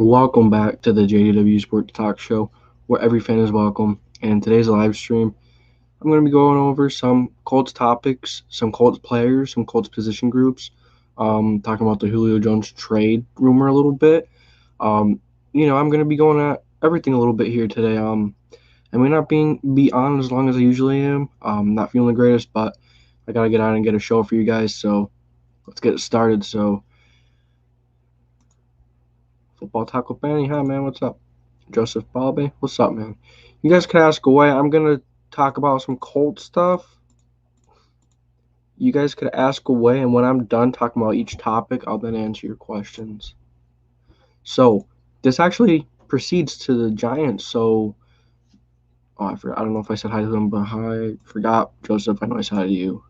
Welcome back to the JDW Sports Talk Show, where every fan is welcome. And today's live stream, I'm going to be going over some Colts topics, some Colts players, some Colts position groups, talking about the Julio Jones trade rumor a little bit. I'm going to be going at everything a little bit here today. I may not be on as long as I usually am. Not feeling the greatest, but I got to get on and get a show for you guys. So let's get it started. So, Football Taco Benny, hi man, what's up? Joseph Balbe, what's up, man? You guys can ask away. I'm gonna talk about some Colts stuff. You guys could ask away, and when I'm done talking about each topic, I'll then answer your questions. So this actually proceeds to the Giants. So I forgot. I don't know if I said hi to them, but hi. Forgot, Joseph. I know I said hi to you.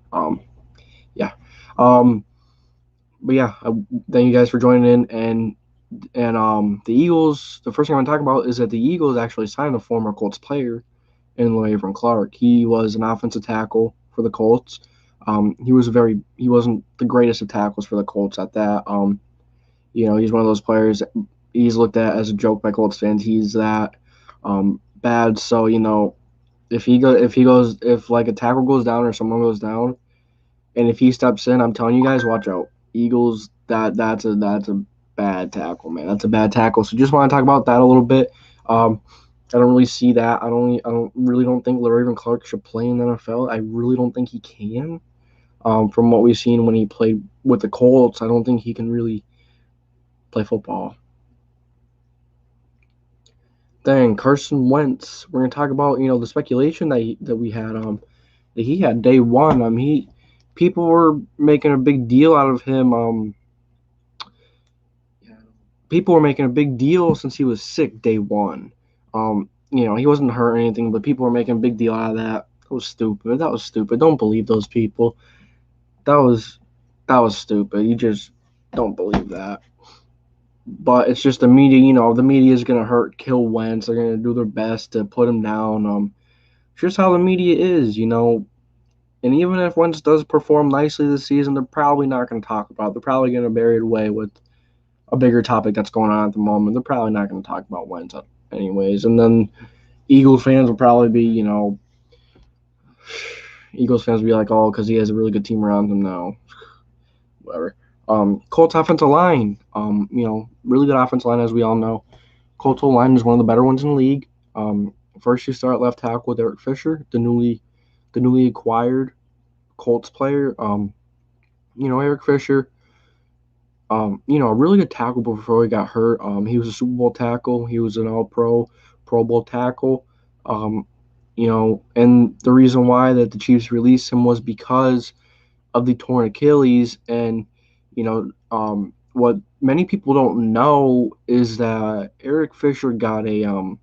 Yeah. But yeah. Thank you guys for joining in and. The Eagles, the first thing I want to talk about is that the Eagles actually signed a former Colts player in Le'Veon Clark. He was an offensive tackle for the Colts. He wasn't the greatest of tackles for the Colts at that. He's one of those players he's looked at as a joke by Colts fans. He's that bad. So, if like a tackle goes down or someone goes down, and if he steps in, I'm telling you guys, watch out. Eagles, that's a bad tackle, man. That's a bad tackle. So just want to talk about that a little bit. I don't really see that. I don't think Le'Veon Clark should play in the NFL. I really don't think he can. From what we've seen when he played with the Colts, I don't think he can really play football. Then Carson Wentz. We're gonna talk about the speculation that we had that he had day one. People were making a big deal out of him. People were making a big deal since he was sick day one. He wasn't hurt or anything, but people were making a big deal out of that. That was stupid. Don't believe those people. That was stupid. You just don't believe that. But it's just the media, the media is going to kill Wentz. They're going to do their best to put him down. It's just how the media is, And even if Wentz does perform nicely this season, they're probably not going to talk about it. They're probably going to bury it away with a bigger topic that's going on at the moment. They're probably not going to talk about Wentz anyways. And then Eagles fans will probably be, Eagles fans will be like, oh, because he has a really good team around him now. Whatever. Colts offensive line, really good offensive line, as we all know. Colts line is one of the better ones in the league. First you start left tackle with Eric Fisher, the newly acquired Colts player. Eric Fisher, a really good tackle before he got hurt. He was a Super Bowl tackle. He was an All-Pro, Pro Bowl tackle. And the reason why that the Chiefs released him was because of the torn Achilles. And, what many people don't know is that Eric Fisher got a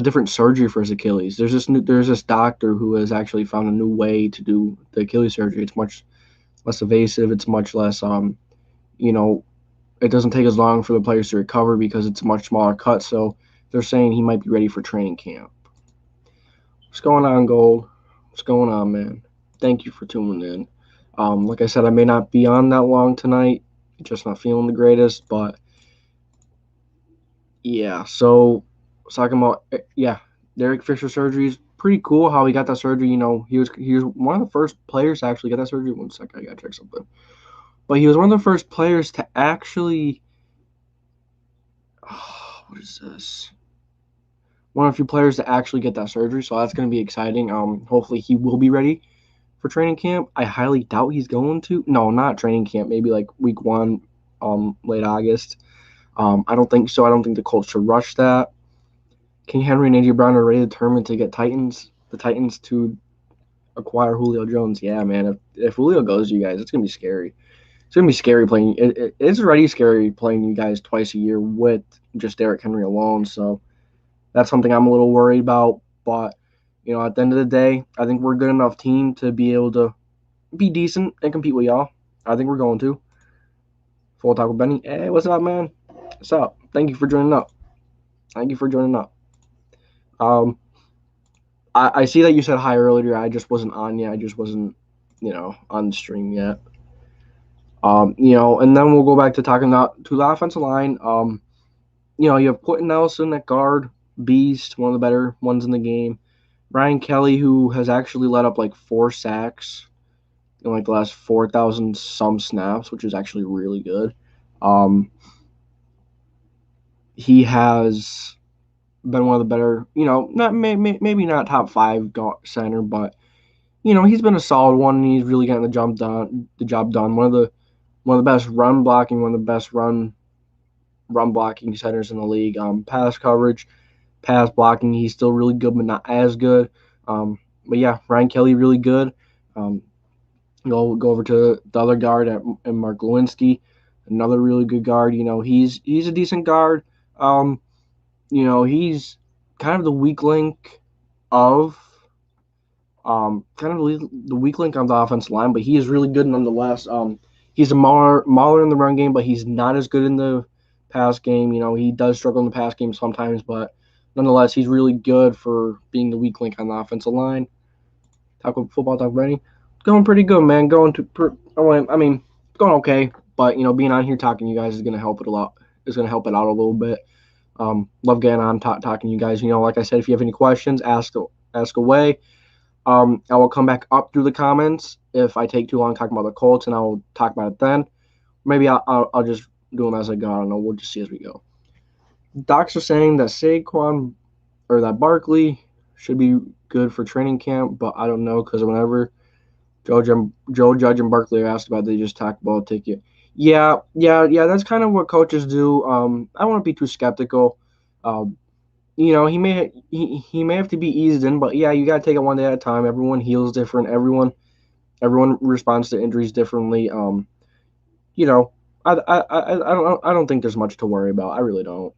different surgery for his Achilles. There's this doctor who has actually found a new way to do the Achilles surgery. It's much less invasive. It's much less it doesn't take as long for the players to recover because it's a much smaller cut. So they're saying he might be ready for training camp. What's going on, Gold? What's going on, man? Thank you for tuning in. Like I said, I may not be on that long tonight. Just not feeling the greatest, but yeah. So talking about Derek Fisher surgery is pretty cool. How he got that surgery. He was one of the first players to actually get that surgery. One second, I gotta check something. But he was one of the first players to actually. What is this? One of the few players to actually get that surgery, so that's going to be exciting. Hopefully he will be ready for training camp. I highly doubt he's going to. No, not training camp. Maybe like week 1, late August. I don't think so. I don't think the Colts should rush that. King Henry and A.J. Brown are ready determined to get the Titans to acquire Julio Jones. Yeah, man. If Julio goes, you guys, it's going to be scary. It's going to be scary playing. It's already scary playing you guys twice a year with just Derrick Henry alone. So that's something I'm a little worried about. But, at the end of the day, I think we're a good enough team to be able to be decent and compete with y'all. I think we're going to. Full Talk with Benny. Hey, what's up, man? What's up? Thank you for joining up. I see that you said hi earlier. I just wasn't on yet. I just wasn't, on the stream yet. And then we'll go back to talking about to the offensive line. you have Quentin Nelson at guard, beast, one of the better ones in the game. Ryan Kelly, who has actually let up like 4 sacks in like the last 4,000 some snaps, which is actually really good. He has been one of the better, not maybe not top 5 center, but he's been a solid one, and he's really getting the job done. One of the best run blocking, one of the best run blocking centers in the league. Pass coverage, pass blocking, he's still really good, but not as good. But yeah, Ryan Kelly really good. Go over to the other guard at Mark Lewinsky, another really good guard. He's a decent guard. He's kind of the weak link of the weak link on the offensive line, but he is really good nonetheless. He's a mauler in the run game, but he's not as good in the pass game. He does struggle in the pass game sometimes, but nonetheless, he's really good for being the weak link on the offensive line. Talk football, talk Benny. Going pretty good, man. Going okay, but being on here talking to you guys is gonna help it a lot. It's gonna help it out a little bit. Love getting on talking to you guys. Like I said, if you have any questions, ask away. I will come back up through the comments if I take too long talking about the Colts, and I'll talk about it then. Maybe I'll just do them as I go. I don't know. We'll just see as we go. Docs are saying that Saquon or that Barkley should be good for training camp, but I don't know because whenever Joe Judge and Barkley are asked about it, they just talk about ticket. Yeah. That's kind of what coaches do. I don't want to be too skeptical. He may have to be eased in, but yeah, you gotta take it one day at a time. Everyone heals different. Everyone responds to injuries differently. I don't think there's much to worry about. I really don't.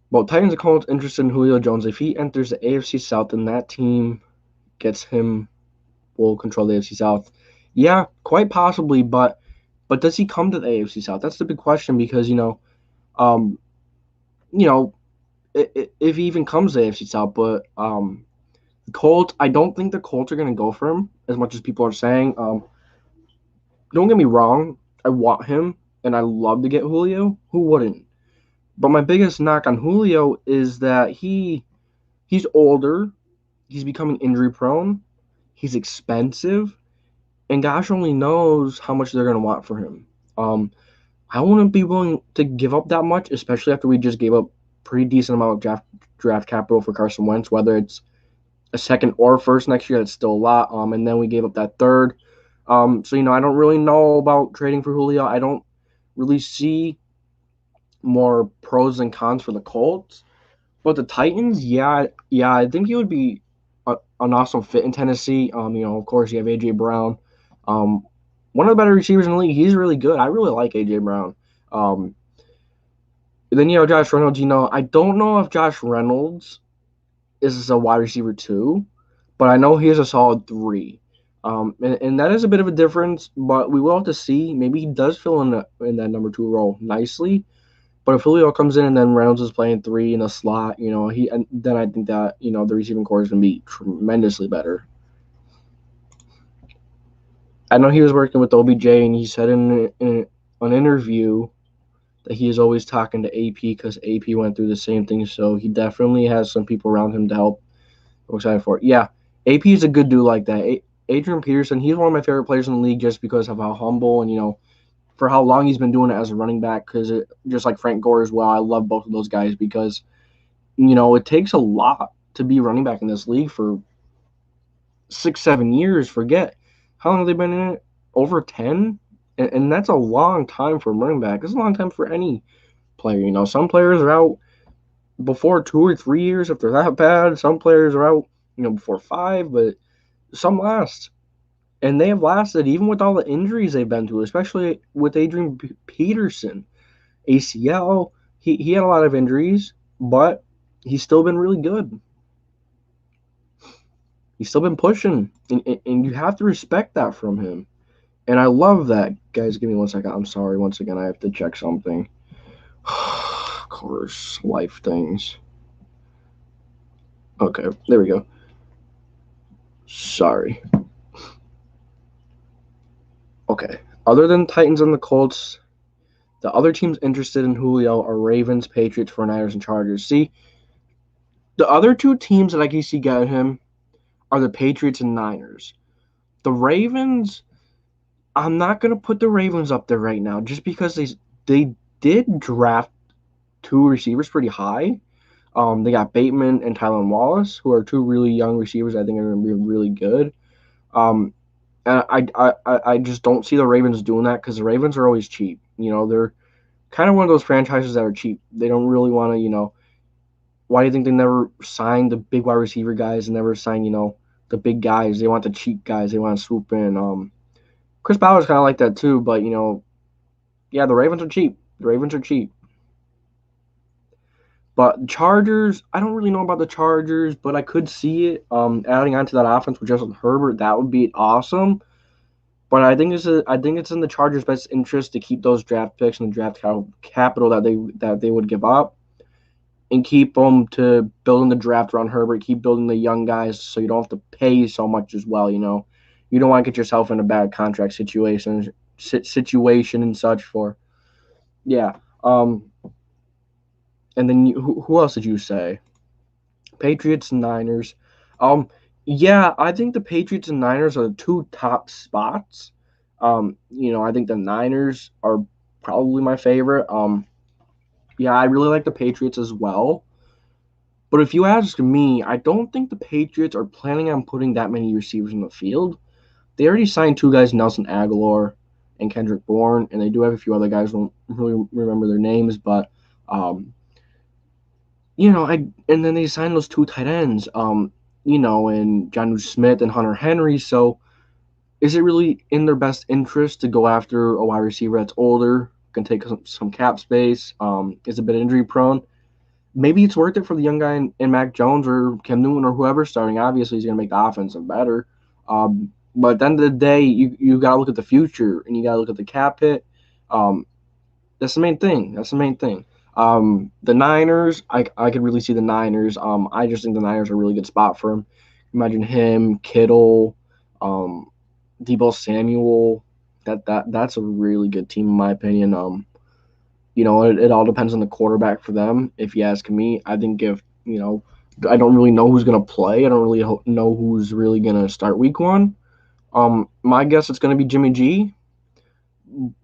Well, Titans and Colts interested in Julio Jones. If he enters the AFC South, then that team will control the AFC South. Yeah, quite possibly, but does he come to the AFC South? That's the big question because if he even comes to the AFC South, but the Colts, I don't think the Colts are gonna go for him as much as people are saying. Don't get me wrong, I want him and I love to get Julio. Who wouldn't? But my biggest knock on Julio is that he's older, he's becoming injury prone, he's expensive, and gosh only knows how much they're gonna want for him. I wouldn't be willing to give up that much, especially after we just gave up pretty decent amount of draft capital for Carson Wentz, whether it's a second or first next year, that's still a lot. And then we gave up that third. So I don't really know about trading for Julio. I don't really see more pros and cons for the Colts. But the Titans, yeah, I think he would be an awesome fit in Tennessee. Of course, you have A.J. Brown. One of the better receivers in the league. He's really good. I really like A.J. Brown. Then Josh Reynolds. I don't know if Josh Reynolds is a wide receiver 2, but I know he is a solid 3. And that is a bit of a difference, but we will have to see. Maybe he does fill in that number 2 role nicely. But if Julio comes in and then Reynolds is playing 3 in the slot, then I think that the receiving core is going to be tremendously better. I know he was working with OBJ, and he said in an interview that he is always talking to AP because AP went through the same thing. So he definitely has some people around him to help. I'm excited for it. Yeah, AP is a good dude like that. Adrian Peterson, he's one of my favorite players in the league just because of how humble and for how long he's been doing it as a running back. Because just like Frank Gore as well, I love both of those guys because it takes a lot to be running back in this league for 6-7 years. Forget how long have they been in it? Over 10, and that's a long time for a running back. It's a long time for any player. Some players are out before 2 or 3 years if they're that bad. Some players are out before 5, but some last. And they have lasted even with all the injuries they've been through, especially with Adrian Peterson. ACL, he had a lot of injuries, but he's still been really good. He's still been pushing, and you have to respect that from him. And I love that. Guys, give me 1 second. I'm sorry. Once again, I have to check something. Of course, life things. Okay, there we go. Sorry. Okay. Other than Titans and the Colts, The other teams interested in Julio are Ravens, Patriots, 49ers, and Chargers. See, the other two teams that I can see getting him are the Patriots and Niners. The Ravens, I'm not going to put the Ravens up there right now just because they did draft two receivers pretty high. They got Bateman and Tylan Wallace, who are two really young receivers I think are going to be really good. And I just don't see the Ravens doing that because the Ravens are always cheap. They're kind of one of those franchises that are cheap. They don't really want to, why do you think they never signed the big wide receiver guys and never signed, the big guys? They want the cheap guys. They want to swoop in. Chris Ballard's kind of like that too, but, yeah, the Ravens are cheap. The Ravens are cheap. But Chargers, I don't really know about the Chargers, but I could see it adding on to that offense with Justin Herbert. That would be awesome. But I think it's in the Chargers' best interest to keep those draft picks and the draft capital that they would give up, and keep them to building the draft around Herbert. Keep building the young guys so you don't have to pay so much as well. You don't want to get yourself in a bad contract situation and such for, yeah. And then who else did you say? Patriots and Niners. Yeah, I think the Patriots and Niners are the two top spots. I think the Niners are probably my favorite. Yeah, I really like the Patriots as well. But if you ask me, I don't think the Patriots are planning on putting that many receivers in the field. They already signed two guys, Nelson Aguilar and Kendrick Bourne, and they do have a few other guys. I don't really remember their names, but and then they signed those two tight ends, and Jonnu Smith and Hunter Henry. So is it really in their best interest to go after a wide receiver that's older, can take some cap space, is a bit injury prone? Maybe it's worth it for the young guy in Mac Jones or Cam Newton or whoever's starting. Obviously, he's going to make the offense better. But at the end of the day, you got to look at the future, and you got to look at the cap hit. That's the main thing. The Niners, I could really see the Niners. I just think the Niners are a really good spot for him. Imagine him, Kittle, Deebo Samuel. That's a really good team in my opinion. It all depends on the quarterback for them. If you ask me, I think I don't really know who's gonna play. I don't really know who's really gonna start week 1. My guess it's gonna be Jimmy G,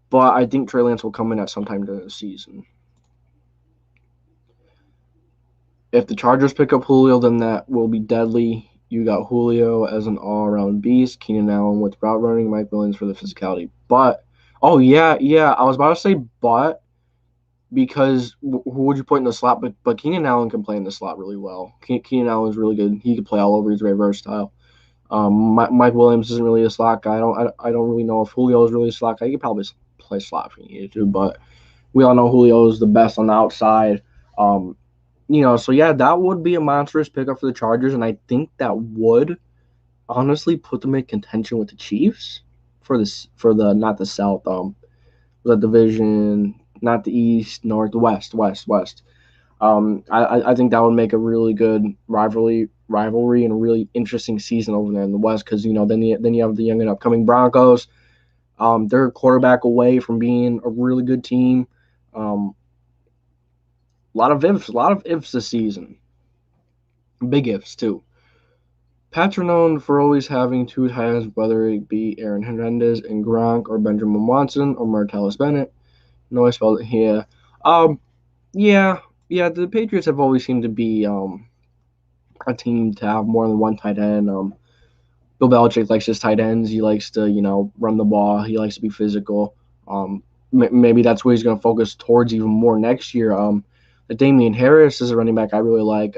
but I think Trey Lance will come in at some time during the season. If the Chargers pick up Julio, then that will be deadly. You got Julio as an all-around beast, Keenan Allen with route running, Mike Williams for the physicality. But, I was about to say but, because who would you put in the slot? But Keenan Allen can play in the slot really well. Keenan Allen is really good. He can play all over. He's very versatile. Mike Williams isn't really a slot guy. I don't really know if Julio is really a slot guy. He could probably play slot if he needed to, but we all know Julio is the best on the outside. So yeah, that would be a monstrous pickup for the Chargers, and I think that would honestly put them in contention with the Chiefs for the not the South, the division, not the East, North, West. I think that would make a really good rivalry and a really interesting season over there in the West, because then you have the young and upcoming Broncos. They're a quarterback away from being a really good team. A lot of ifs this season. Big ifs, too. Pats are known for always having two tight ends, whether it be Aaron Hernandez and Gronk or Benjamin Watson or Martellus Bennett. No, I spelled it here. Yeah, the Patriots have always seemed to be a team to have more than one tight end. Bill Belichick likes his tight ends. He likes to, run the ball. He likes to be physical. Maybe that's what he's going to focus towards even more next year. Damian Harris is a running back I really like.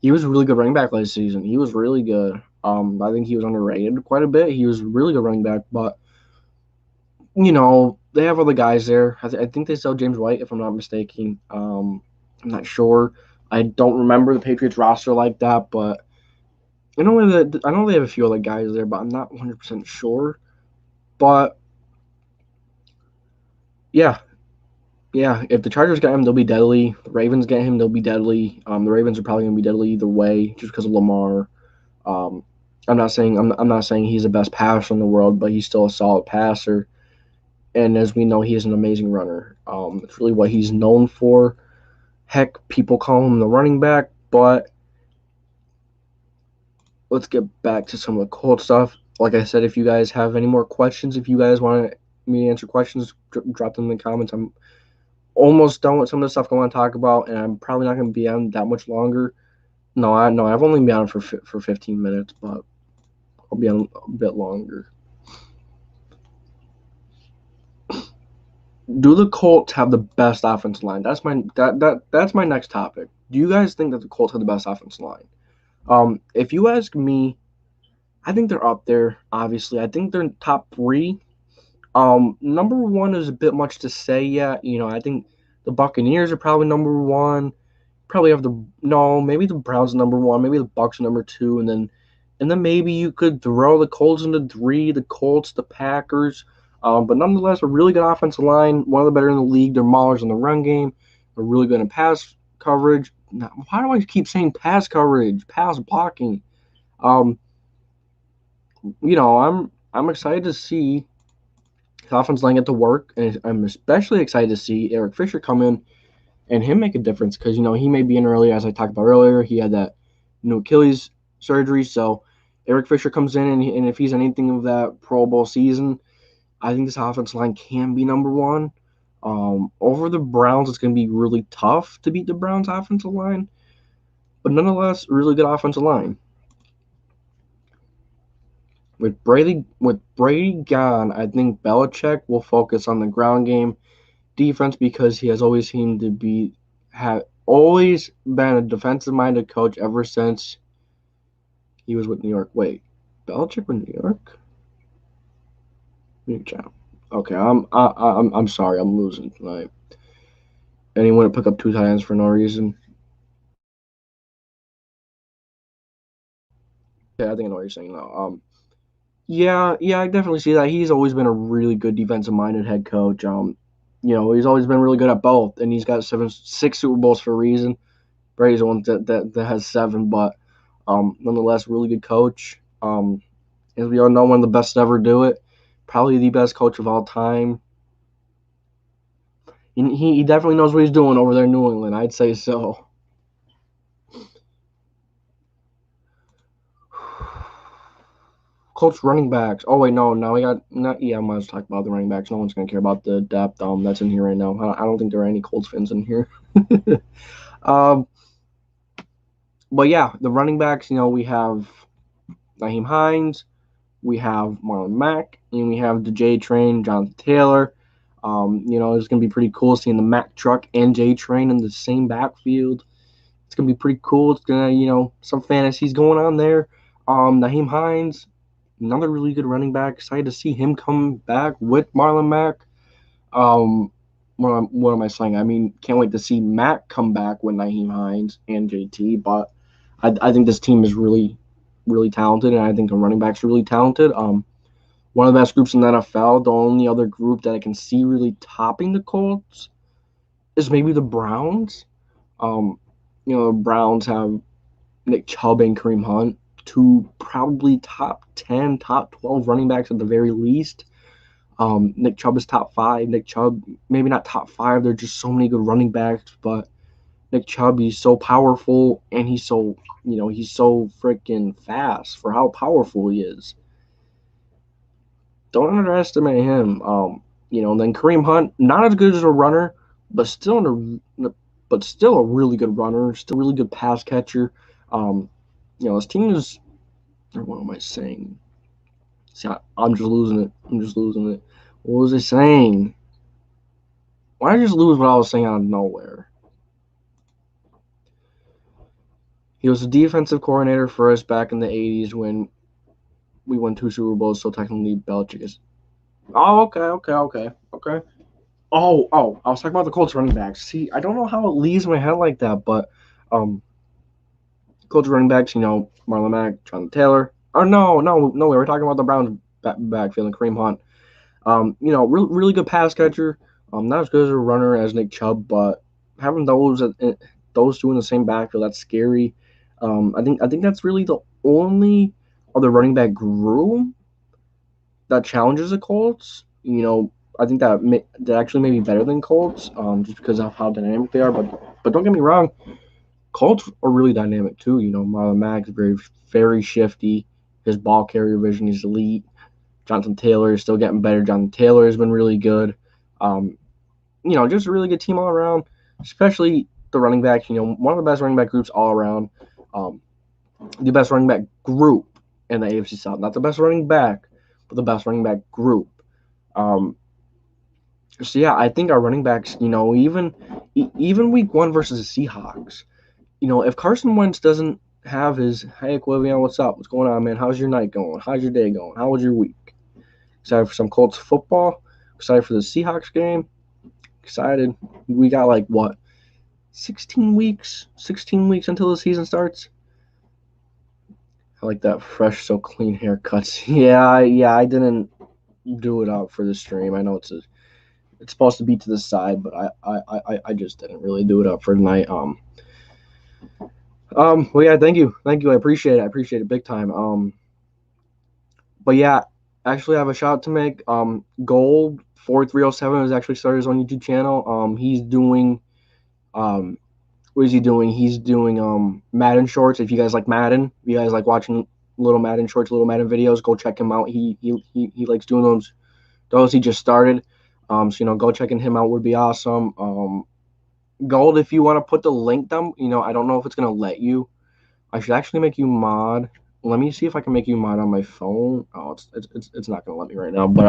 He was a really good running back last season. He was really good. I think he was underrated quite a bit. He was a really good running back, but they have other guys there. I think they sell James White, if I'm not mistaken. I'm not sure. I don't remember the Patriots roster like that, but I know they have a few other guys there, but I'm not 100% sure. But yeah, if the Chargers get him, they'll be deadly. The Ravens get him, they'll be deadly. The Ravens are probably going to be deadly either way, just because of Lamar. I'm not saying he's the best passer in the world, but he's still a solid passer. And as we know, he is an amazing runner. It's really what he's known for. Heck, people call him the running back, but let's get back to some of the Colts stuff. Like I said, if you guys have any more questions, if you guys want me to answer questions, drop them in the comments. I'm almost done with some of the stuff I want to talk about, and I'm probably not going to be on that much longer. No, I've only been on for 15 minutes, but I'll be on a bit longer. Do the Colts have the best offensive line? That's my next topic. Do you guys think that the Colts have the best offensive line? If you ask me, I think they're up there. Obviously, I think they're in top 3. Number 1 is a bit much to say yet. I think the Buccaneers are probably number 1. Probably have maybe the Browns are number 1, maybe the Bucks are number 2, and then maybe you could throw the Colts into 3, the Colts, the Packers. But nonetheless, a really good offensive line, one of the better in the league. They're maulers in the run game. They're really good in pass coverage. Now, why do I keep saying pass coverage, pass blocking? I'm excited to see the offensive line get to work, and I'm especially excited to see Eric Fisher come in and him make a difference because, he may be in early, as I talked about earlier. He had that Achilles surgery, so Eric Fisher comes in, and if he's anything of that Pro Bowl season, I think this offensive line can be number 1. Over the Browns, it's going to be really tough to beat the Browns' offensive line, but nonetheless, really good offensive line. With Brady gone, I think Belichick will focus on the ground game defense because he has always seemed to always been a defensive-minded coach ever since he was with New York. Wait, Belichick with New York? New York. Okay, I'm sorry, I'm losing tonight. Anyone to pick up 2 tight ends for no reason? Yeah, I think I know what you're saying now. Yeah, I definitely see that. He's always been a really good defensive-minded head coach. He's always been really good at both, and he's got 6 Super Bowls for a reason. Brady's the one that has 7, but nonetheless, really good coach. As we all know, one of the best to ever do it. Probably the best coach of all time. He definitely knows what he's doing over there in New England. I'd say so. Colts running backs. Oh wait, no, we got not. Yeah, I might as well talk about the running backs. No one's gonna care about the depth that's in here right now. I don't think there are any Colts fans in here. But yeah, the running backs. We have Nyheim Hines, we have Marlon Mack, and we have the J Train, Jonathan Taylor. It's gonna be pretty cool seeing the Mack truck and J Train in the same backfield. It's gonna be pretty cool. It's gonna, some fantasies going on there. Nyheim Hines, another really good running back. Excited to see him come back with Marlon Mack. What am I saying? I mean, can't wait to see Mack come back with Nyheim Hines and JT. But I think this team is really, really talented, and I think the running backs are really talented. One of the best groups in the NFL. The only other group that I can see really topping the Colts is maybe the Browns. The Browns have Nick Chubb and Kareem Hunt, 2 probably top 10, top 12 running backs at the very least. Nick Chubb is top 5. Nick Chubb, maybe not top 5. There are just so many good running backs, but Nick Chubb, he's so powerful, and he's so freaking fast for how powerful he is. Don't underestimate him. Then Kareem Hunt, not as good as a runner, but still a really good runner, still a really good pass catcher. This team is. What am I saying? See, I'm just losing it. What was I saying? Why did I just lose what I was saying out of nowhere? He was a defensive coordinator for us back in the 80s when we won 2 Super Bowls, so technically Belichick is. Oh, okay. Oh, I was talking about the Colts running backs. See, I don't know how it leaves my head like that, but Colts running backs, Marlon Mack, Jonathan Taylor. Or no, we were talking about the Browns backfield and Kareem Hunt. Really good pass catcher. Not as good as a runner as Nick Chubb, but having those 2 in the same backfield, that's scary. I think that's really the only other running back group that challenges the Colts. I think that actually may be better than Colts, just because of how dynamic they are. But don't get me wrong, Colts are really dynamic too. Marlon Mack is very shifty. His ball carrier vision is elite. Jonathan Taylor is still getting better. Jonathan Taylor has been really good. Um, just a really good team all around, especially the running backs. One of the best running back groups all around. Um, the best running back group in the AFC South. Not the best running back, but the best running back group. Um, so yeah, I think our running backs, even week one versus the Seahawks, if Carson Wentz doesn't have his, hey, Quillian, what's up? What's going on, man? How's your night going? How's your day going? How was your week? Excited for some Colts football. Excited for the Seahawks game. Excited. We got 16 weeks? 16 weeks until the season starts. I like that fresh, so clean haircuts. Yeah, I didn't do it out for the stream. I know it's supposed to be to the side, but I just didn't really do it up for tonight. Well, yeah, thank you. I appreciate it big time. But yeah, actually, I have a shout out to make. Gold 4307 has actually started his own YouTube channel. He's doing, what is he doing? He's doing Madden shorts. If you guys like Madden, if you guys like watching little Madden shorts, little Madden videos, go check him out. He likes doing those. Those he just started. So go checking him out would be awesome. Gold, if you want to put the link down, I don't know if it's gonna let you. I should actually make you mod. Let me see if I can make you mod on my phone. Oh, it's not gonna let me right now, but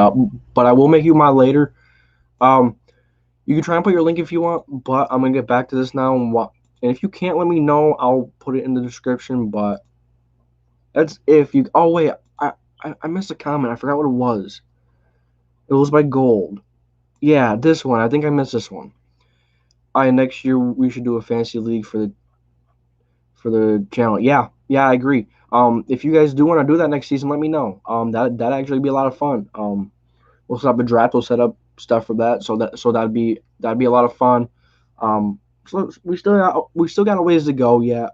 I will make you mod later. You can try and put your link if you want, but I'm gonna get back to this now. And if you can't let me know, I'll put it in the description. But that's if you. Oh wait, I missed a comment. I forgot what it was. It was by Gold. Yeah, this one. I think I missed this one. Next year we should do a fantasy league for the channel. Yeah, I agree. If you guys do want to do that next season, let me know. That'd actually be a lot of fun. We'll set up a draft. We'll set up stuff for that. So that'd be a lot of fun. So we still got a ways to go. Yeah.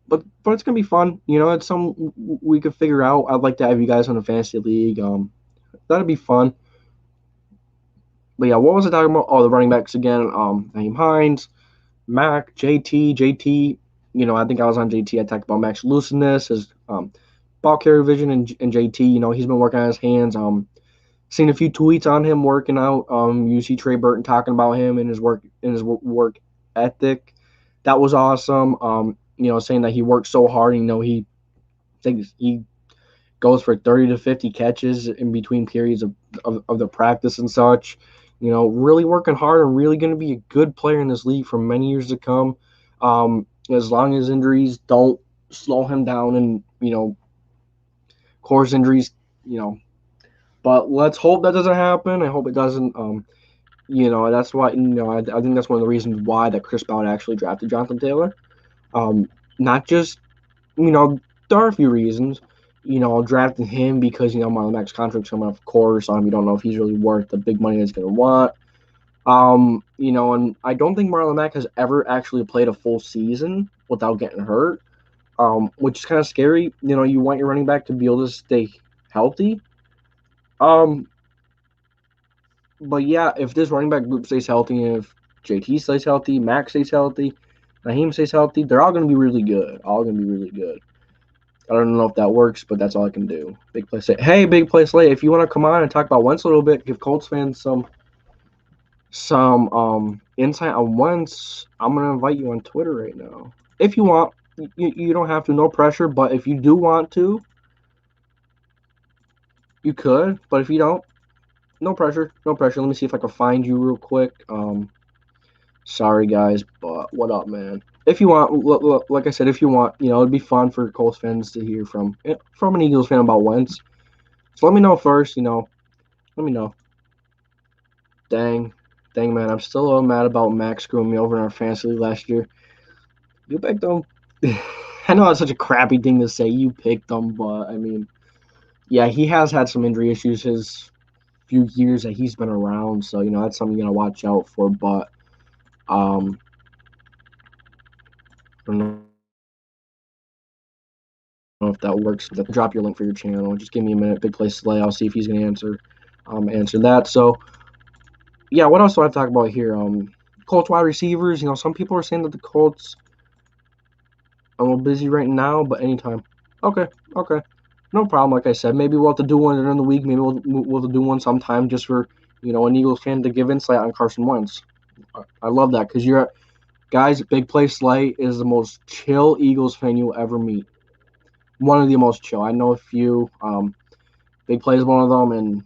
But it's gonna be fun. It's something we could figure out. I'd like to have you guys on a fantasy league. That'd be fun. But yeah, what was I talking about? Oh, the running backs again. Naeem Hines, Mac, JT. I think I was on JT. I talked about Max looseness, his ball carrier vision, and JT. He's been working on his hands. Seen a few tweets on him working out. You see Trey Burton talking about him and his work ethic. That was awesome. Saying that he works so hard. He thinks he goes for 30 to 50 catches in between periods of the practice and such. Really working hard and really going to be a good player in this league for many years to come. As long as injuries don't slow him down and, course injuries, but let's hope that doesn't happen. I hope it doesn't. That's why, I think that's one of the reasons why that Chris Ballard actually drafted Jonathan Taylor. Not just, there are a few reasons. Drafting him because, Marlon Mack's contract's coming up, of course. You don't know if he's really worth the big money he's going to want. And I don't think Marlon Mack has ever actually played a full season without getting hurt, which is kind of scary. You want your running back to be able to stay healthy. But yeah, if this running back group stays healthy, and if JT stays healthy, Mack stays healthy, Naeem stays healthy, they're all going to be really good. I don't know if that works, but that's all I can do. Big Play Slate. Hey, Big Play Slate, if you want to come on and talk about Wentz a little bit, give Colts fans some insight on Wentz, I'm going to invite you on Twitter right now. If you want, you don't have to, no pressure, but if you do want to, you could, but if you don't, no pressure. Let me see if I can find you real quick. Sorry, guys, but what up, man? If you want, like I said, if you want, it'd be fun for Colts fans to hear from an Eagles fan about Wentz. So let me know first, let me know. Dang, man, I'm still a little mad about Max screwing me over in our fantasy league last year. You picked them. I know that's such a crappy thing to say. You picked them, but I mean, yeah, he has had some injury issues his few years that he's been around, so that's something you gotta watch out for. But I don't know if that works. Drop your link for your channel. Just give me a minute. Big Play Slay. I'll see if he's gonna answer. answer that. So, yeah, what else do I have to talk about here? Colts wide receivers. Some people are saying that the Colts are a little busy right now, but anytime. Okay, okay. No problem. Like I said, maybe we'll have to do one during the week. Maybe we'll do one sometime just for, an Eagles fan to give insight on Carson Wentz. I love that because guys, Big Play Slay is the most chill Eagles fan you'll ever meet. One of the most chill. I know a few. Big Play is one of them.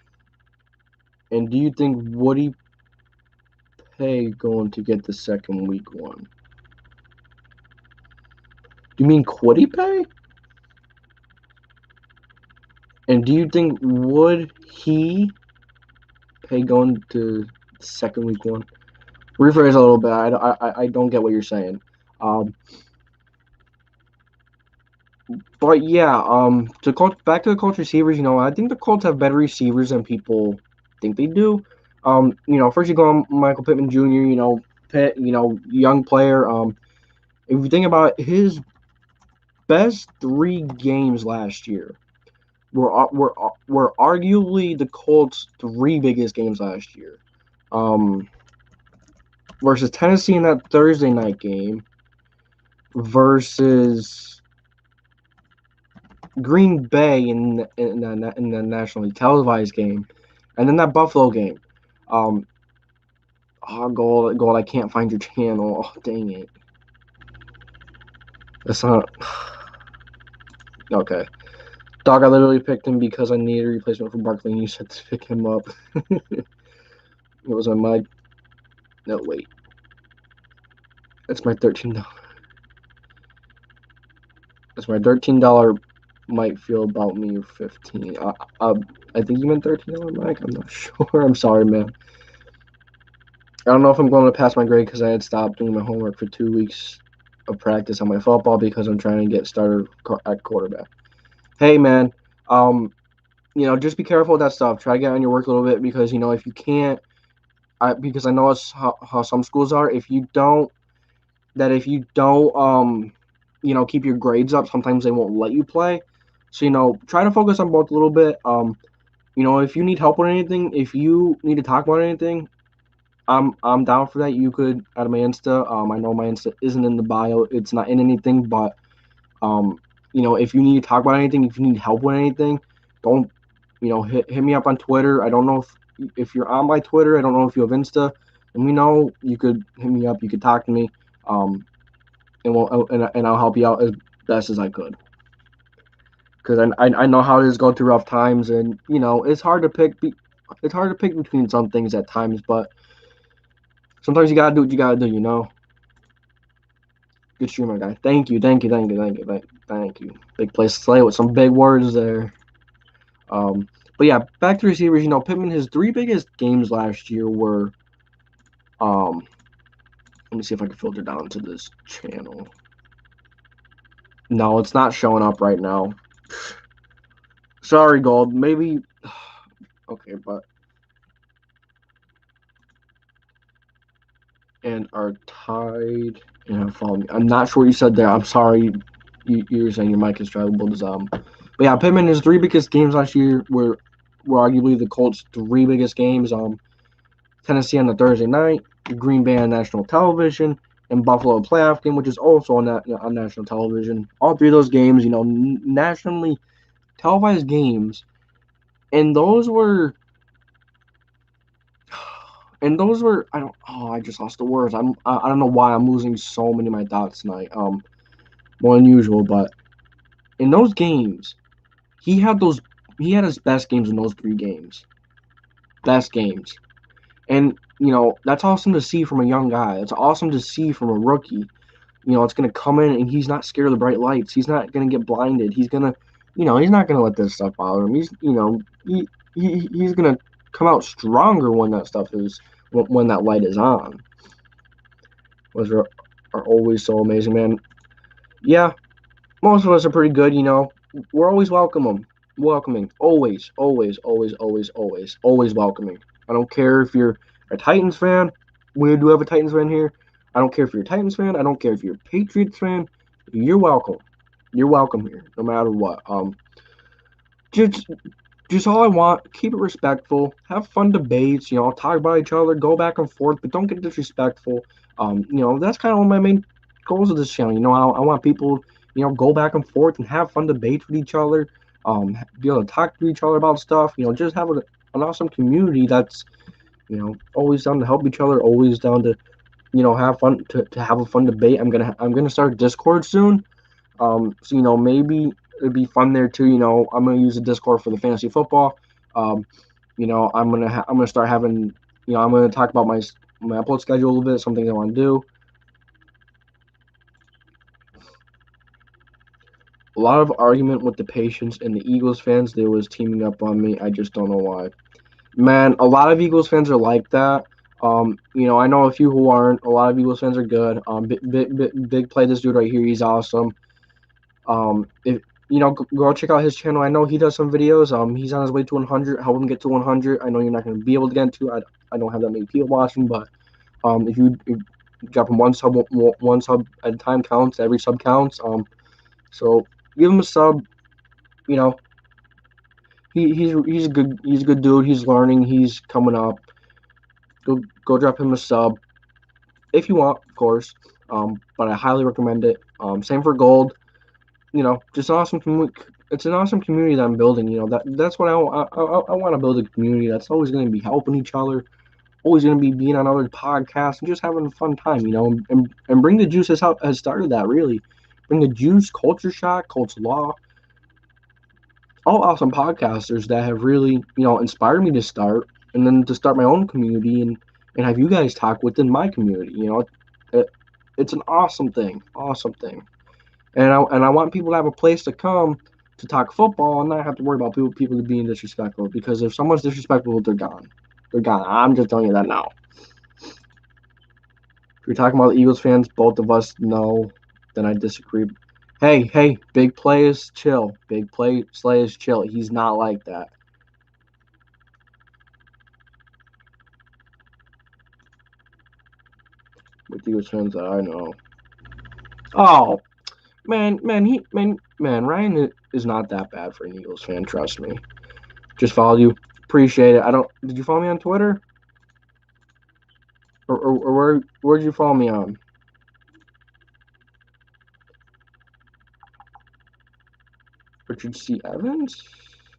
And do you think Woody Pay going to get the second week one? Do you mean Quiddy Pay? And do you think would he pay going to second week one? Rephrase a little bit. I don't get what you're saying. But yeah, back to the Colts receivers. I think the Colts have better receivers than people think they do. First you go on Michael Pittman Jr. Pitt. Young player. If you think about it, his best 3 games last year were arguably the Colts' 3 biggest games last year. Versus Tennessee in that Thursday night game, versus Green Bay in the nationally televised game, and then that Buffalo game. Gold, I can't find your channel. Oh, dang it. That's not okay. Dog, I literally picked him because I needed a replacement for Barkley, and you said to pick him up. It was on my. No, wait. That's my $13. That's my $13 might feel about me 15. I think you meant $13, Mike. I'm not sure. I'm sorry, man. I don't know if I'm going to pass my grade because I had stopped doing my homework for 2 weeks of practice on my football because I'm trying to get started at quarterback. Hey, man. Just be careful with that stuff. Try to get on your work a little bit because if you can't, because I know it's how some schools are. If you don't keep your grades up, sometimes they won't let you play. So try to focus on both a little bit. If you need help with anything, if you need to talk about anything, I'm down for that. You could add my Insta. I know my Insta isn't in the bio. It's not in anything, but if you need to talk about anything, if you need help with anything, don't hit me up on Twitter. I don't know if you're on my Twitter. I don't know if you have Insta. Let me know. You could hit me up. You could talk to me. And I'll help you out as best as I could. Because I know how it is going through rough times, and it's hard to pick. It's hard to pick between some things at times, but sometimes you gotta do what you gotta do. Good stream, my guy. Thank you. Big place to play with some big words there. But yeah, back to receivers. Pittman, his 3 biggest games last year were. Let me see if I can filter down to this channel. No, it's not showing up right now. Sorry, Gold. Maybe. Okay, but. And are tied and have fallen. I'm not sure what you said there. I'm sorry. You were saying your mic is drivable. But yeah, Pittman, his 3 biggest games last year were arguably the Colts' 3 biggest games. Tennessee on the Thursday night, Green Bay on national television, and Buffalo playoff game, which is also on national television. All 3 of those games, nationally televised games, and those were. I just lost the words. I don't know why I'm losing so many of my thoughts tonight. More than usual, but in those games, he had his best games in those 3 games. Best games. And, that's awesome to see from a young guy. It's awesome to see from a rookie. It's going to come in and he's not scared of the bright lights. He's not going to get blinded. He's going to, he's not going to let this stuff bother him. He's, he's going to come out stronger when that stuff is, when that light is on. Those are always so amazing, man. Yeah, most of us are pretty good, We're always welcoming. Always welcoming. I don't care if you're a Titans fan. We do have a Titans fan here. I don't care if you're a Titans fan. I don't care if you're a Patriots fan. You're welcome. You're welcome here, no matter what. Just just all I want, keep it respectful, have fun debates, talk about each other, go back and forth, but don't get disrespectful. That's kind of one of my main goals of this channel. I want people, go back and forth and have fun debates with each other, be able to talk to each other about stuff, just have an awesome community that's, always down to help each other, always down to, have fun, to have a fun debate. I'm gonna start Discord soon. So maybe it'd be fun there too. I'm gonna use the Discord for the fantasy football. Um, I'm gonna start having. I'm gonna talk about my upload schedule a little bit. Some things I want to do. A lot of argument with the Patients and the Eagles fans. They was teaming up on me. I just don't know why. Man, a lot of Eagles fans are like that. I know a few who aren't. A lot of Eagles fans are good. Big play this dude right here. He's awesome. If go check out his channel. I know he does some videos. He's on his way to 100. Help him get to 100. I know you're not going to be able to get to. I don't have that many people watching, but if you drop him one sub at a time counts. Every sub counts. So give him a sub. You know, he's a good dude. He's learning. He's coming up. Go drop him a sub if you want, of course. But I highly recommend it. Same for Gold. Just awesome. It's an awesome community that I'm building. That's what I want to build a community that's always going to be helping each other, always going to be being on other podcasts and just having a fun time. And Bring the Juice has started that really. Bring the Juice, Culture Shock, Colts Law, all awesome podcasters that have really inspired me to start and then to start my own community and have you guys talk within my community. It's an awesome thing, And I want people to have a place to come to talk football and not have to worry about people being disrespectful. Because if someone's disrespectful, they're gone. They're gone. I'm just telling you that now. If you're talking about the Eagles fans, both of us know. Then I disagree. Hey, big play is chill. Big play Slay is chill. He's not like that. With Eagles fans that I know. Oh, man, Ryan is not that bad for an Eagles fan. Trust me. Just followed you. Appreciate it. Did you follow me on Twitter? Or where'd you follow me on? Richard C. Evans?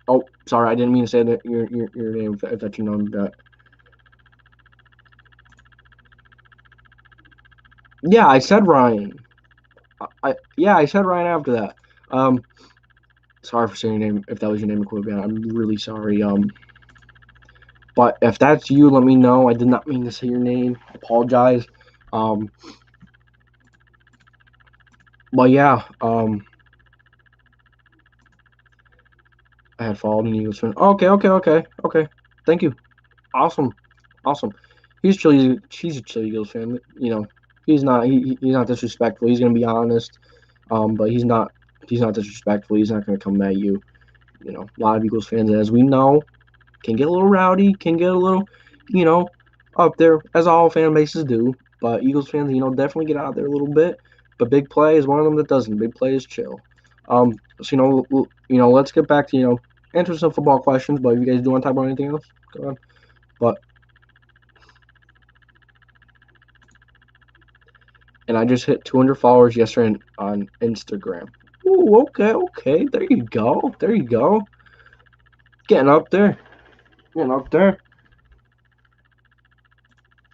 Oh, sorry, I didn't mean to say that your name. If that you know that. Yeah, I said Ryan. I said Ryan after that. Sorry for saying your name. If that was your name, I'm really sorry. But if that's you, let me know. I did not mean to say your name. Apologize. But yeah. I had followed an Eagles fan. Okay. Thank you. Awesome. He's a chill Eagles fan. He's not disrespectful. He's gonna be honest. But he's not disrespectful. He's not gonna come at you. A lot of Eagles fans, as we know, can get a little rowdy, can get a little, up there, as all fan bases do. But Eagles fans, definitely get out there a little bit. But Big Play is one of them that doesn't. Big Play is chill. So let's get back to answer some football questions. But if you guys do want to talk about anything else, go on. But and I just hit 200 followers yesterday on Instagram. Ooh, okay. There you go. Getting up there.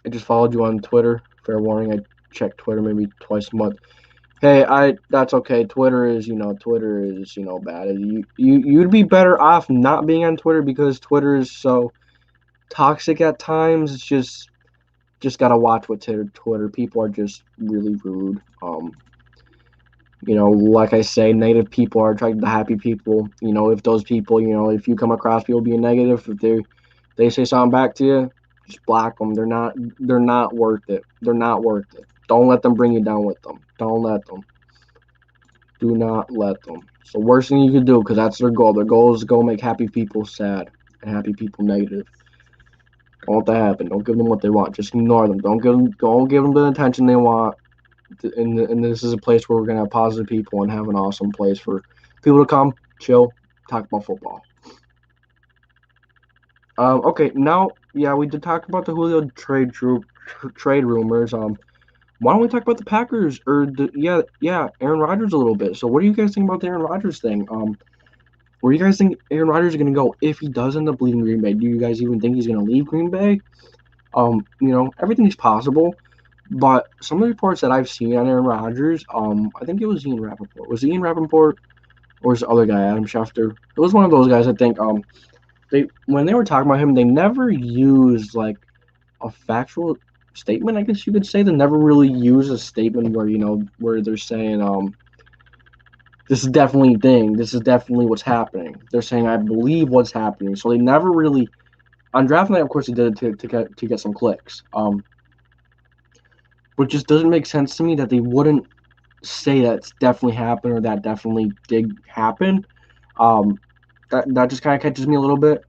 I just followed you on Twitter. Fair warning, I check Twitter maybe twice a month. Hey, that's okay. Twitter is bad. You'd be better off not being on Twitter because Twitter is so toxic at times. It's just gotta watch what Twitter. People are just really rude. Like I say, negative people are attracted to happy people. If those people, if you come across people being negative, if they say something back to you, just block them. They're not worth it. Don't let them bring you down with them. Don't let them. Do not let them. It's the worst thing you can do because that's their goal. Their goal is to go make happy people sad and happy people negative. Don't let that happen. Don't give them what they want. Just ignore them. Don't give them the attention they want. And this is a place where we're gonna have positive people and have an awesome place for people to come, chill, talk about football. Okay, now, yeah, we did talk about the Julio trade rumors. Why don't we talk about the Packers or Aaron Rodgers a little bit? So, what do you guys think about the Aaron Rodgers thing? Where do you guys think Aaron Rodgers is going to go if he does end up leaving Green Bay? Do you guys even think he's going to leave Green Bay? Everything's possible, but some of the reports that I've seen on Aaron Rodgers, I think it was Ian Rappaport. Was it Ian Rappaport or was the other guy, Adam Schefter? It was one of those guys, I think. They when they were talking about him, they never used like a factual statement, I guess you could say. They never really use a statement where they're saying this is definitely a thing, this is definitely what's happening. They're saying I believe what's happening. So they never really on draft night, of course, they did it to get some clicks. But just doesn't make sense to me that they wouldn't say that's definitely happened or that definitely did happen. That just kind of catches me a little bit.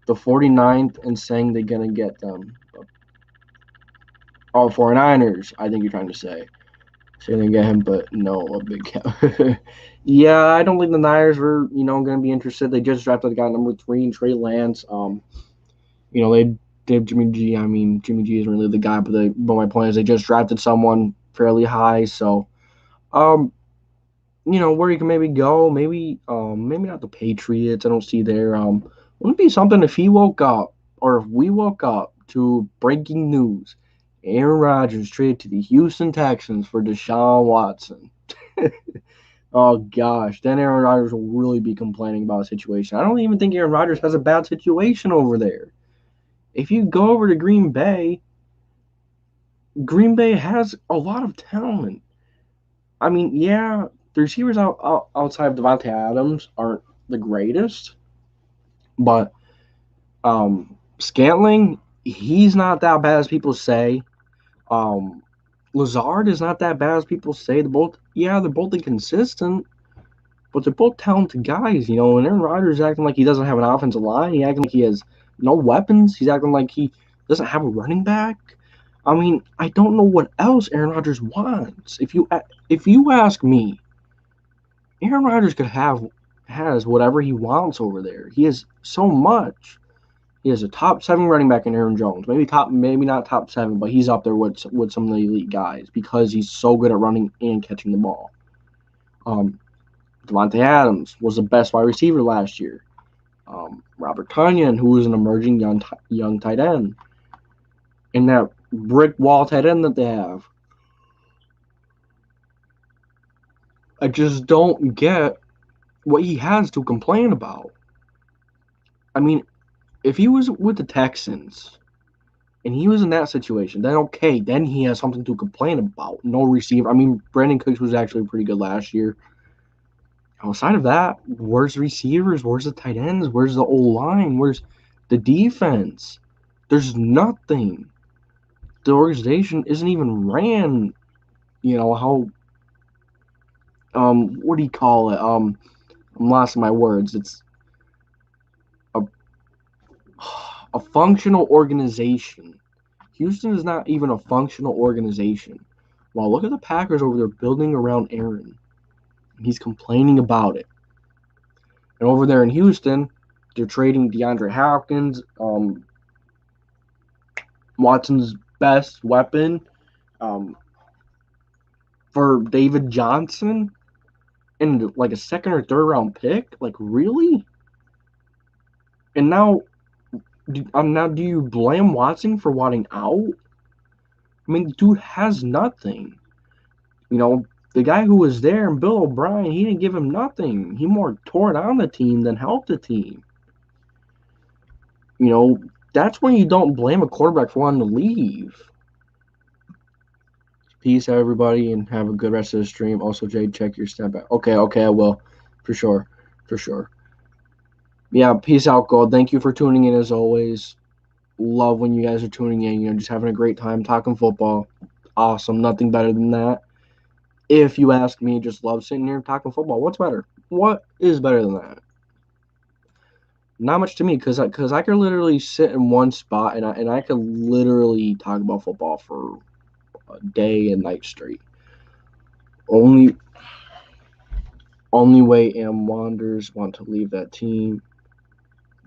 The 49th and saying they're gonna get them. Oh, 49ers, I think you're trying to say. So they get him, but no, a big cap. Yeah, I don't think the Niners were, going to be interested. They just drafted the guy number 3 in Trey Lance. They have Jimmy G. I mean, Jimmy G isn't really the guy, but my point is they just drafted someone fairly high. So, where you can maybe go, maybe not the Patriots. I don't see there. Wouldn't it be something if he woke up or if we woke up to breaking news? Aaron Rodgers traded to the Houston Texans for Deshaun Watson. Oh gosh, then Aaron Rodgers will really be complaining about the situation. I don't even think Aaron Rodgers has a bad situation over there. If you go over to Green Bay has a lot of talent. I mean, yeah, the receivers outside of Devontae Adams aren't the greatest, but Scantling, he's not that bad as people say. Lazard is not that bad as people say. They're both inconsistent, but they're both talented guys, And Aaron Rodgers is acting like he doesn't have an offensive line. He's acting like he has no weapons. He's acting like he doesn't have a running back. I mean, I don't know what else Aaron Rodgers wants. If you ask me, Aaron Rodgers has whatever he wants over there. He has so much. He has a top 7 running back in Aaron Jones. Maybe not top 7, but he's up there with some of the elite guys because he's so good at running and catching the ball. Devontae Adams was the best wide receiver last year. Robert Tonyan, who was an emerging young tight end, and that brick wall tight end that they have. I just don't get what he has to complain about. I mean, if he was with the Texans and he was in that situation, then okay, then he has something to complain about. No receiver. I mean, Brandon Cooks was actually pretty good last year. Outside of that, where's the receivers? Where's the tight ends? Where's the O-line? Where's the defense? There's nothing. The organization isn't even ran, how, what do you call it? I'm lost in my words. It's a functional organization. Houston is not even a functional organization. Well, look at the Packers over there building around Aaron. He's complaining about it. And over there in Houston, they're trading DeAndre Hopkins, Watson's best weapon, for David Johnson and like a 2nd or 3rd round pick. Like, really? And now do you blame Watson for wanting out? I mean, dude has nothing. The guy who was there, and Bill O'Brien, he didn't give him nothing. He more tore down the team than helped the team. That's when you don't blame a quarterback for wanting to leave. Peace, everybody, and have a good rest of the stream. Also, Jade, check your step back. Okay, I will. For sure. Yeah, peace out, Gold. Thank you for tuning in as always. Love when you guys are tuning in, just having a great time talking football. Awesome. Nothing better than that. If you ask me, just love sitting here talking football. What's better? What is better than that? Not much to me, because I could literally sit in one spot and I could literally talk about football for a day and night straight. Only way Am Wanders want to leave that team.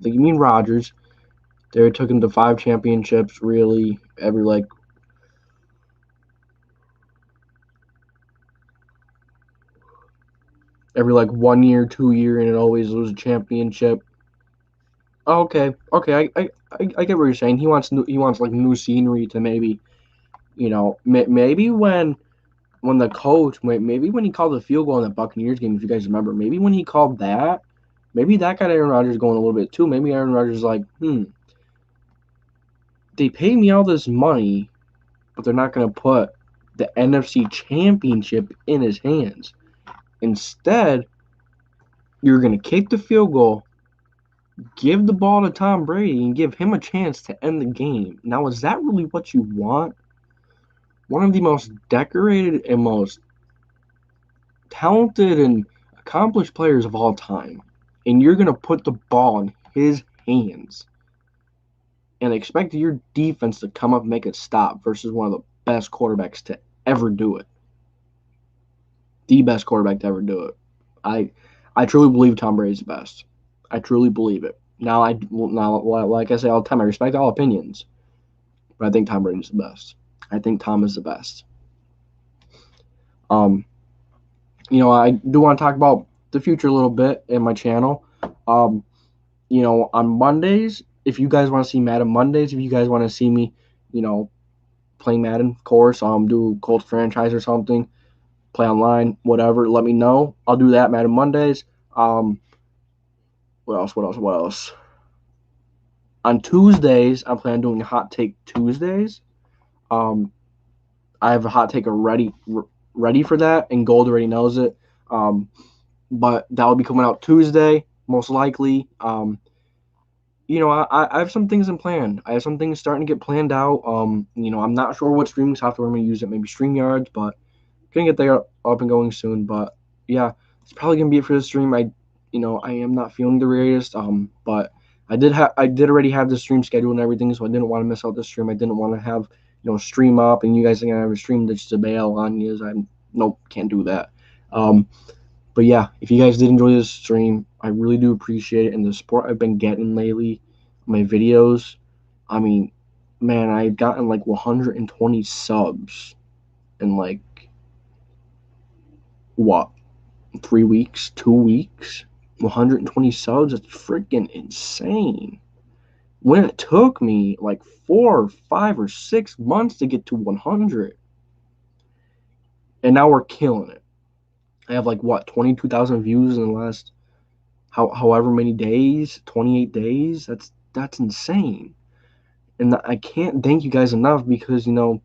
You mean Rodgers? They took him to 5 championships, really, every 1 year, 2 year, and it always was a championship. Okay, I get what you're saying. He wants new scenery to maybe, maybe when the coach, maybe when he called the field goal in the Buccaneers game, if you guys remember, maybe when he called that, maybe that got Aaron Rodgers going a little bit too. Maybe Aaron Rodgers is like, they paid me all this money, but they're not going to put the NFC Championship in his hands. Instead, you're going to kick the field goal, give the ball to Tom Brady, and give him a chance to end the game. Now, is that really what you want? One of the most decorated and most talented and accomplished players of all time, and you're going to put the ball in his hands and expect your defense to come up and make it stop versus one of the best quarterbacks to ever do it. The best quarterback to ever do it. I truly believe Tom Brady's the best. I truly believe it. Now, like I say all the time, I respect all opinions, but I think Tom Brady's the best. I think Tom is the best. I do want to talk about the future a little bit in my channel. On Mondays, if you guys want to see Madden Mondays, if you guys want to see me, playing Madden, of course, do Colts franchise or something, play online, whatever, let me know. I'll do that, Madden Mondays. What else? On Tuesdays, I'm planning on doing Hot Take Tuesdays. I have a hot take ready for that, and Gold already knows it. But that will be coming out Tuesday, most likely. I have some things in plan. I have some things starting to get planned out. I'm not sure what streaming software I'm going to use. It maybe StreamYards, but going to get there up and going soon. But yeah, it's probably going to be it for the stream. I am not feeling the greatest. But I did already have the stream scheduled and everything, so I didn't want to miss out the stream. I didn't want to have stream up and you guys think I have a stream that's just a bail on you. Nope, can't do that. But yeah, if you guys did enjoy this stream, I really do appreciate it. And the support I've been getting lately, my videos, I mean, man, I've gotten 120 subs in 3 weeks, 2 weeks, 120 subs. That's freaking insane. When it took me 4, 5, or 6 months to get to 100. And now we're killing it. I have 22,000 views in the last however many days, 28 days. That's insane. And I can't thank you guys enough because, you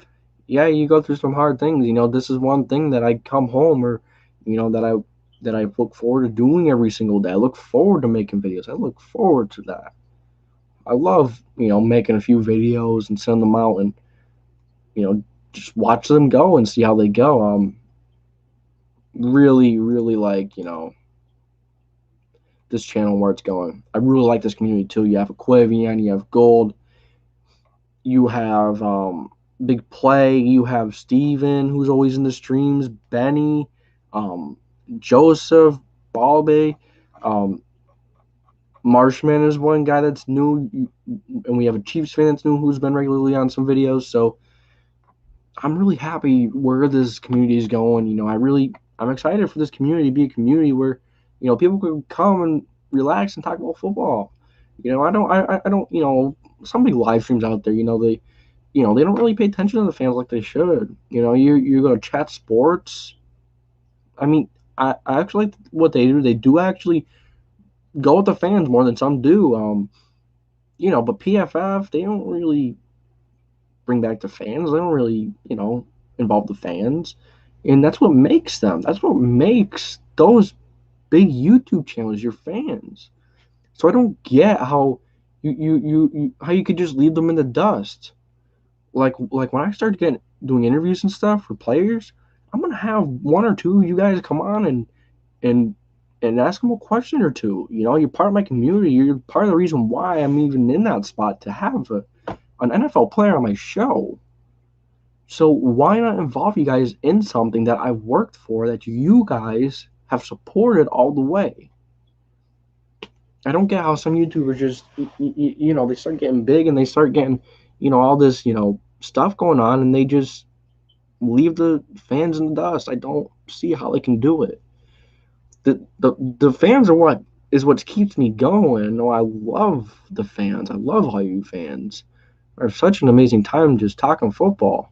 go through some hard things. This is one thing that I come home or, that I look forward to doing every single day. I look forward to making videos. I look forward to that. I love, making a few videos and send them out and, just watch them go and see how they go. Really, really this channel where it's going. I really like this community too. You have Aquivian, you have Gold, you have Big Play, you have Steven, who's always in the streams, Benny, Joseph, Balbe, Marshman is one guy that's new, and we have a Chiefs fan that's new who's been regularly on some videos. So I'm really happy where this community is going. I'm excited for this community to be a community where, people can come and relax and talk about football. I don't, some big live streams out there, they don't really pay attention to the fans like they should. You go to Chat Sports. I mean, I actually like what they do. They do actually go with the fans more than some do. But PFF, they don't really bring back the fans. They don't really, involve the fans. And that's what makes them. That's what makes those big YouTube channels your fans. So I don't get how how you could just leave them in the dust. Like when I start doing interviews and stuff for players, I'm gonna have one or two of you guys come on and ask them a question or two. You're part of my community. You're part of the reason why I'm even in that spot to have an NFL player on my show. So why not involve you guys in something that I've worked for, that you guys have supported all the way? I don't get how some YouTubers just, they start getting big and they start getting, all this, stuff going on, and they just leave the fans in the dust. I don't see how they can do it. The fans are what keeps me going. No, I love the fans. I love all you fans. I have such an amazing time just talking football.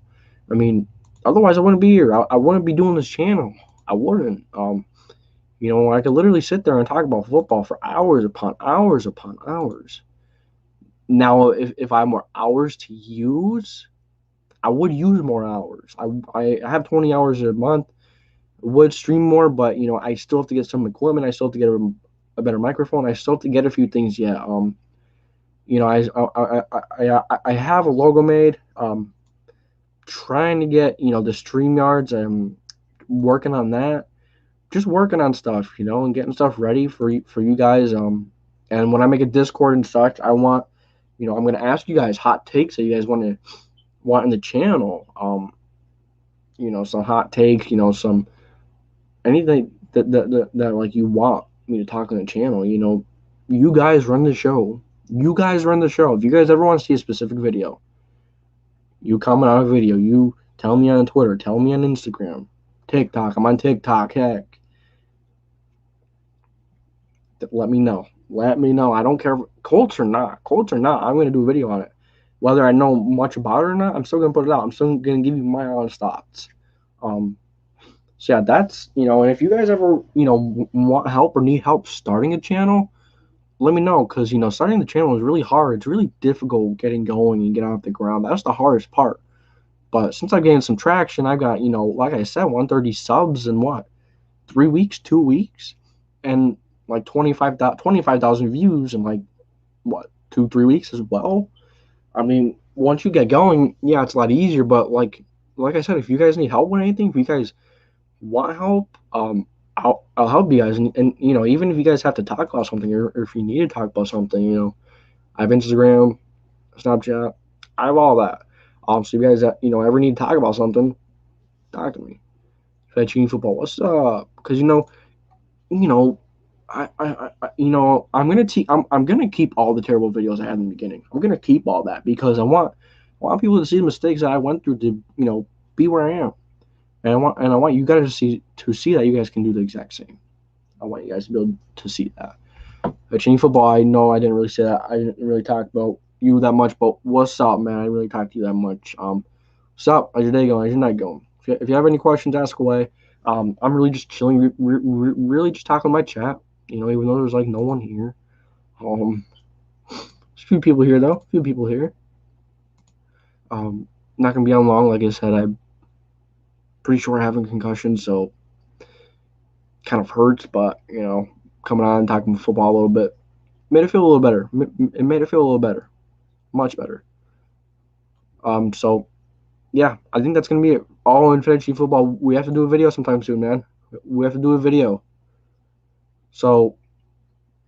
I mean, otherwise I wouldn't be here. I wouldn't be doing this channel. I wouldn't. I could literally sit there and talk about football for hours upon hours upon hours. Now, if I had more hours to use, I would use more hours. I have 20 hours a month. Would stream more, but I still have to get some equipment. I still have to get a better microphone. I still have to get a few things yet. I have a logo made. Trying to get the StreamYards. I'm working on that. Just working on stuff, and getting stuff ready for you guys. And when I make a Discord and such, I want, I'm gonna ask you guys hot takes that you guys want in the channel. Some hot takes. Some anything that like you want me to talk on the channel. You guys run the show. You guys run the show. If you guys ever want to see a specific video, you comment on a video. You tell me on Twitter. Tell me on Instagram. TikTok. I'm on TikTok. Heck. Let me know. Let me know. I don't care. Colts or not. Colts or not. I'm going to do a video on it. Whether I know much about it or not, I'm still going to put it out. I'm still going to give you my honest thoughts. So yeah, that's, and if you guys ever, want help or need help starting a channel, let me know, because, starting the channel is really hard. It's really difficult getting going and getting off the ground. That's the hardest part. But since I've gained some traction, I've got, like I said, 130 subs in what, 3 weeks, 2 weeks, and like 25,000 views in like, what, 2-3 weeks as well. I mean, once you get going, yeah, it's a lot easier. But like I said, if you guys need help with anything, if you guys want help, I'll help you guys. And even if you guys have to talk about something, or if you need to talk about something, I have Instagram, Snapchat, I have all that. So if you guys ever need to talk about something, talk to me. Fetching football, what's up? Because I'm gonna keep all the terrible videos I had in the beginning. I'm gonna keep all that because I want people to see the mistakes that I went through to be where I am. And I want you guys to see that you guys can do the exact same. I want you guys to be able to see that. Fetching football, I know I didn't really say that. I didn't really talk about you that much, but what's up, man? I didn't really talk to you that much. What's up? How's your day going? How's your night going? If you have any questions, ask away. I'm really just chilling, really just talking to my chat. Even though there's like no one here. There's a few people here though. Not gonna be on long. Like I said, I'm pretty sure I have a concussion, so kind of hurts. But coming on and talking football a little bit made it feel a little better. It made it feel a little better, much better. So yeah, I think that's gonna be it. All in fantasy football. We have to do a video sometime soon, man. We have to do a video. So,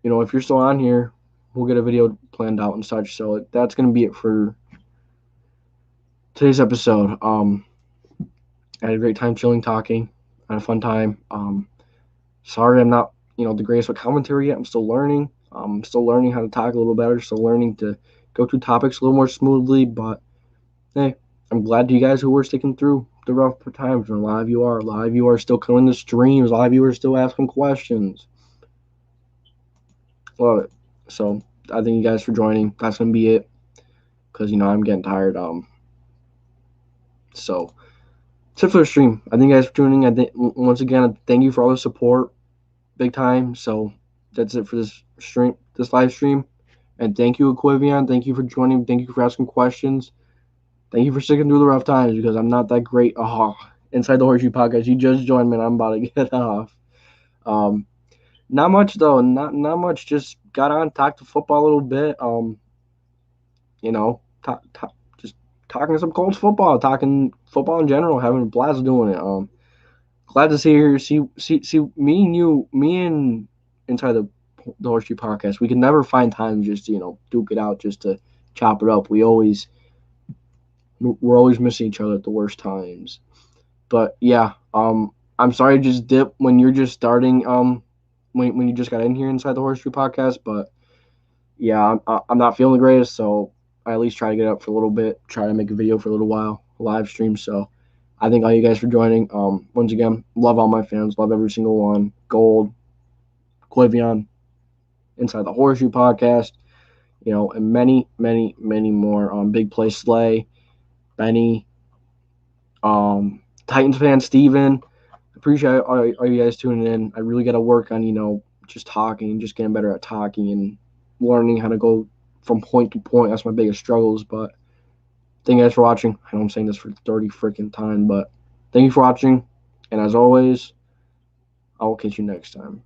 if you're still on here, we'll get a video planned out and such. So that's gonna be it for today's episode. I had a great time chilling, talking. I had a fun time. Sorry I'm not, the greatest with commentary yet. I'm still learning. I'm still learning how to talk a little better. Still learning to go through topics a little more smoothly. But hey, I'm glad to you guys who were sticking through the rough times. And a lot of you are. A lot of you are still coming to streams. A lot of you are still asking questions. Love it. So I thank you guys for joining. That's gonna be it. Because I'm getting tired. So that's it for the stream. I thank you guys for tuning. Once again, thank you for all the support. Big time. So that's it for this live stream. And thank you, Aquivian. Thank you for joining. Thank you for asking questions. Thank you for sticking through the rough times, because I'm not that great. Inside the Horseshoe Podcast. You just joined me and I'm about to get off. Not much though. Not much. Just got on, talked to football a little bit. Just talking some Colts football, talking football in general, having a blast doing it. Glad to see me and Inside the Horseshoe Podcast. We can never find time to just duke it out, just to chop it up. We're always missing each other at the worst times. But yeah, I'm sorry to just dip when you're just starting when you just got in here inside the Horseshoe Podcast. But yeah, I'm not feeling the greatest, so I at least try to get up for a little bit, try to make a video for a little while, a live stream. So I thank all you guys for joining. Once again, love all my fans, love every single one. Gold, Clivion, inside the Horseshoe Podcast, and many, many, many more. Big Play Slay, Benny, Titans fan Steven. Appreciate all you guys tuning in. I really got to work on, just talking, just getting better at talking and learning how to go from point to point. That's my biggest struggles. But thank you guys for watching. I know I'm saying this for the 30 freaking time, but thank you for watching. And as always, I will catch you next time.